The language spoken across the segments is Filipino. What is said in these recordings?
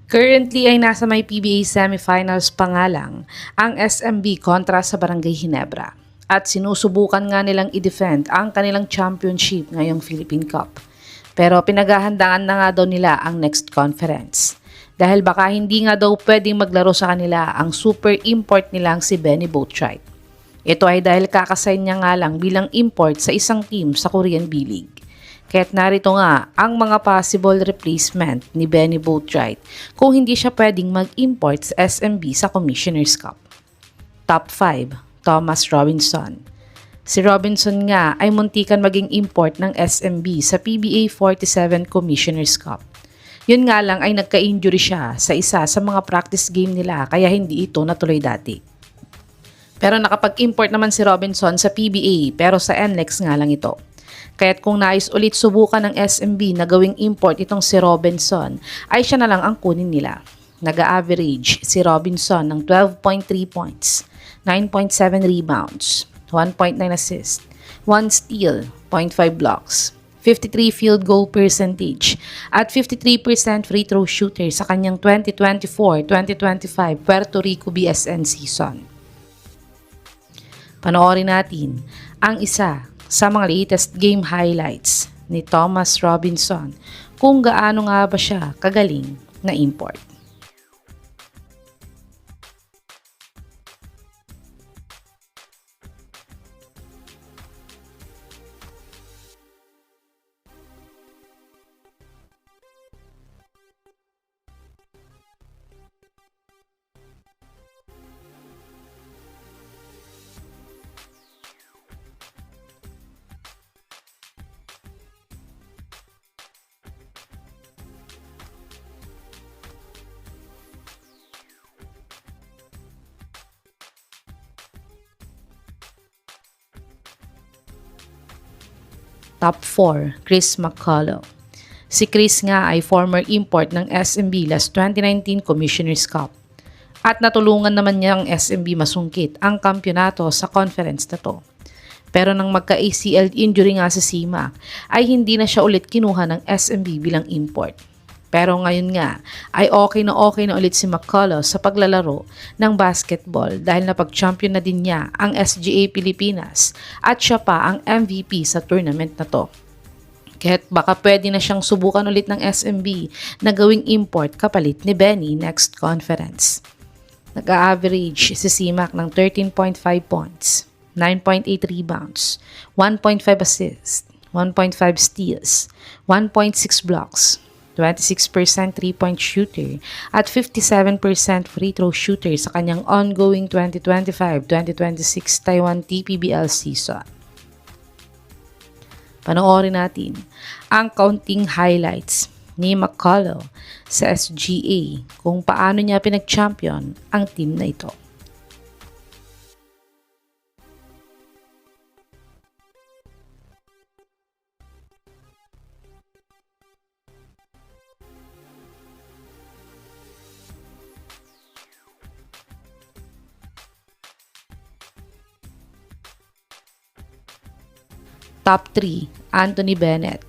Currently ay nasa may PBA semifinals pa nga lang ang SMB kontra sa Barangay Ginebra at sinusubukan nga nilang i-defend ang kanilang championship ngayong Philippine Cup. Pero pinaghahandaan na nga daw nila ang next conference dahil baka hindi nga daw pwedeng maglaro sa kanila ang super import nilang si Benny Boatwright. Ito ay dahil kakasign niya nga lang bilang import sa isang team sa Korean B-League. Kaya't narito nga ang mga possible replacement ni Benny Boatwright kung hindi siya pwedeng mag-import sa SMB sa Commissioner's Cup. Top 5, Thomas Robinson. Si Robinson nga ay muntikan maging import ng SMB sa PBA 47 Commissioner's Cup. Yun nga lang ay nagka-injury siya sa isa sa mga practice game nila kaya hindi ito natuloy dati. Pero nakapag-import naman si Robinson sa PBA pero sa NLEX nga lang ito. Kaya't kung nais ulit subukan ng SMB na gawing import itong si Robinson, ay siya na lang ang kunin nila. Nag-average si Robinson ng 12.3 points, 9.7 rebounds, 1.9 assists, 1 steal, 0.5 blocks, 53 field goal percentage, at 53% free throw shooter sa kanyang 2024-2025 Puerto Rico BSN season. Panoorin natin ang isa sa mga latest game highlights ni Thomas Robinson kung gaano nga ba siya kagaling na import. Top 4, Chris McCullough. Si Chris nga ay former import ng SMB last 2019 Commissioner's Cup. At natulungan naman niya ang SMB masungkit ang kampyonato sa conference na to. Pero nang magka-ACL injury nga sa CMAC, ay hindi na siya ulit kinuha ng SMB bilang import. Pero ngayon nga ay okay na ulit si McCullough sa paglalaro ng basketball dahil napag-champion na din niya ang SGA Pilipinas at siya pa ang MVP sa tournament na to. Kaya't baka pwede na siyang subukan ulit ng SMB na gawing import kapalit ni Benny next conference. Nag-a-average si CMAC ng 13.5 points, 9.8 rebounds, 1.5 assists, 1.5 steals, 1.6 blocks, 26% 3-point shooter at 57% free throw shooter sa kanyang ongoing 2025-2026 Taiwan TPBL season. Panoorin natin ang counting highlights ni McCullough sa SGA kung paano niya pinag-champion ang team na ito. Top 3, Anthony Bennett.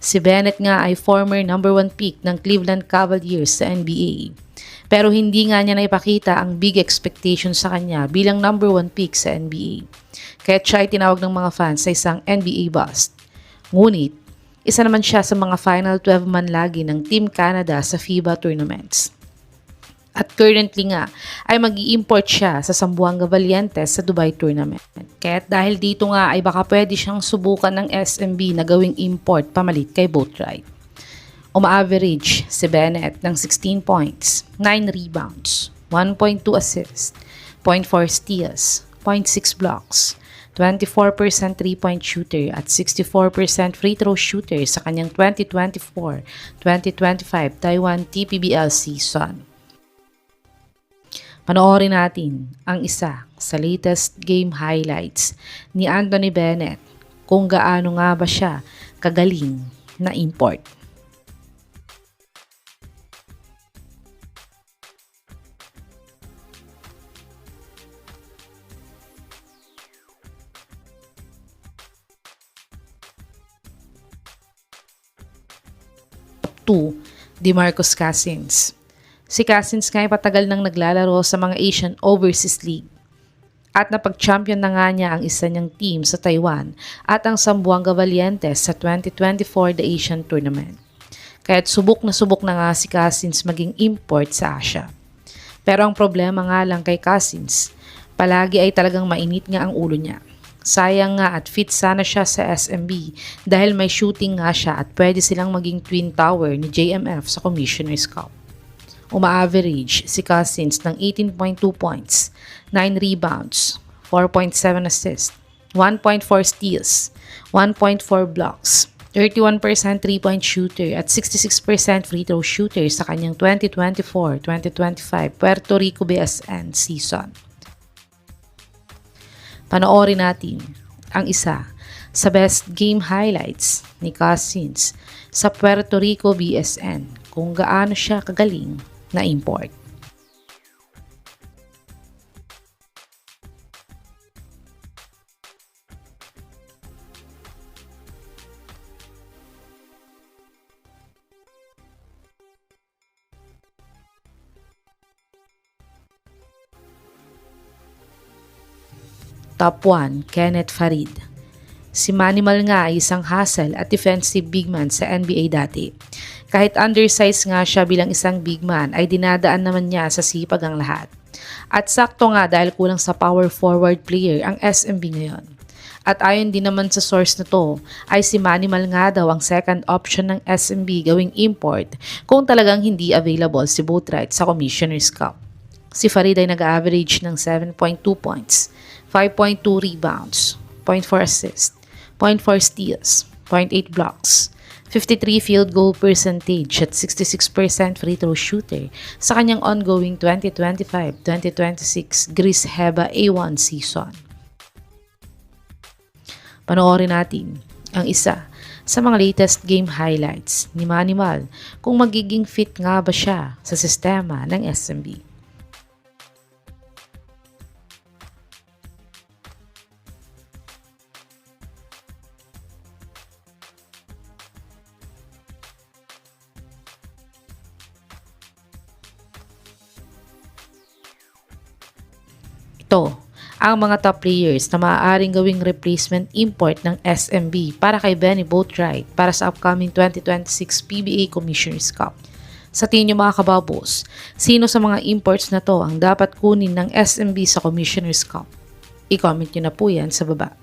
Si Bennett nga ay former number 1 pick ng Cleveland Cavaliers sa NBA. Pero hindi nga niya naipakita ang big expectations sa kanya bilang number 1 pick sa NBA. Kaya siya ay tinawag ng mga fans sa isang NBA bust. Ngunit, isa naman siya sa mga final 12-man lagi ng Team Canada sa FIBA tournaments. At currently nga ay mag-i-import siya sa Zamboanga Valientes sa Dubai tournament. Kaya't dahil dito nga ay baka pwede siyang subukan ng SMB na gawing import pamalit kay Boatwright. Uma-average si Bennett ng 16 points, 9 rebounds, 1.2 assists, 0.4 steals, 0.6 blocks, 24% 3-point shooter at 64% free throw shooter sa kanyang 2024-2025 Taiwan TPBL season. Panoorin natin ang isa sa latest game highlights ni Anthony Bennett kung gaano nga ba siya kagaling na import. Top 2, DeMarcus Cousins. Si Cousins nga ay patagal nang naglalaro sa mga Asian Overseas League. At napag-champion na nga niya ang isa niyang team sa Taiwan at ang Zamboanga Valientes sa 2024 The Asian Tournament. Kaya't subok na nga si Cousins maging import sa Asia. Pero ang problema nga lang kay Cousins, palagi ay talagang mainit nga ang ulo niya. Sayang nga at fit sana siya sa SMB dahil may shooting nga siya at pwede silang maging twin tower ni JMF sa Commissioner's Cup. Uma-average si Cousins ng 18.2 points, 9 rebounds, 4.7 assists, 1.4 steals, 1.4 blocks, 31% 3-point shooter at 66% free throw shooter sa kanyang 2024-2025 Puerto Rico BSN season. Panoorin natin ang isa sa best game highlights ni Cousins sa Puerto Rico BSN kung gaano siya kagaling na import. Top 1, Kenneth Farid. Si Manimal nga ay isang hustle at defensive big man sa NBA dati. Kahit undersized nga siya bilang isang big man ay dinadaan naman niya sa sipag ang lahat. At sakto nga dahil kulang sa power forward player ang SMB ngayon. At ayon din naman sa source na to ay si Manimal nga daw ang second option ng SMB gawing import kung talagang hindi available si Boatwright sa Commissioner's Cup. Si Farid ay nag-average ng 7.2 points, 5.2 rebounds, 0.4 assists, 0.4 steals, 0.8 blocks, 53 field goal percentage at 66% free throw shooter sa kanyang ongoing 2025-2026 Gris Heba A1 season. Panoorin natin ang isa sa mga latest game highlights ni Manimal kung magiging fit nga ba siya sa sistema ng SMB. Ito ang mga top players na maaaring gawing replacement import ng SMB para kay Benny Boatwright para sa upcoming 2026 PBA Commissioner's Cup. Sa tingin nyo mga kababos, sino sa mga imports na to ang dapat kunin ng SMB sa Commissioner's Cup? I-comment nyo na po yan sa baba.